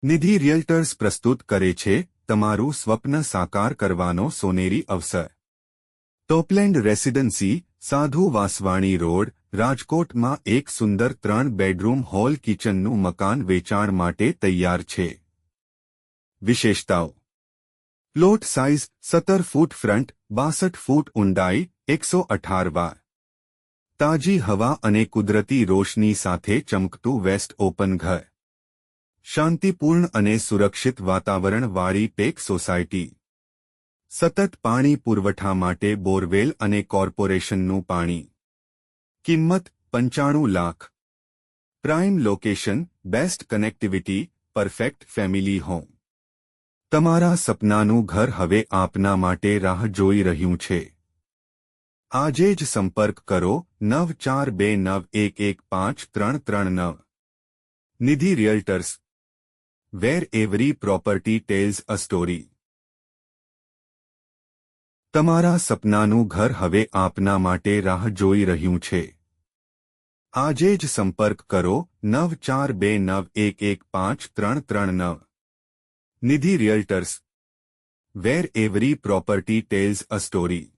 નિધિ રિયલ્ટર્સ પ્રસ્તુત કરે છે તમારું સ્વપ્ન સાકાર કરવાનો સોનેરી અવસર। ટોપલેન્ડ રેસિડેન્સી, સાધુ વાસવાણી રોડ, રાજકોટમાં એક સુંદર 3 બેડરૂમ હોલ કિચનનું મકાન વેચાણ માટે તૈયાર છે। વિશેષતાઓ: પ્લોટ સાઇઝ 17 ફૂટ ફ્રન્ટ, 62 ફૂટ ઊંડાઈ, 118 વાર। તાજી હવા અને કુદરતી રોશની સાથે ચમકતું વેસ્ટ ઓપન ઘર। શાંતિપૂર્ણ અને સુરક્ષિત વાતાવરણવાળી પેક સોસાયટી। સતત પાણી પુરવઠા માટે બોરવેલ અને કોર્પોરેશનનું પાણી। કિંમત 95 lakh. Prime location, best connectivity, perfect family home. તમારા સપનાનું ઘર હવે આપના માટે રાહ જોઈ રહ્યું છે। આજે જ સંપર્ક કરો 9429115339। નિધિ રિયલ્ટર્સ, વેર એવરી પ્રોપર્ટી ટેલ્સ અ સ્ટોરી। તમારા સપનાનું ઘર હવે આપના માટે રાહ જોઈ રહ્યું છે। આજે જ સંપર્ક કરો 9429115339। નિધિ રિયલ્ટર્સ, વેર એવરી પ્રોપર્ટી ટેલ્સ અ સ્ટોરી।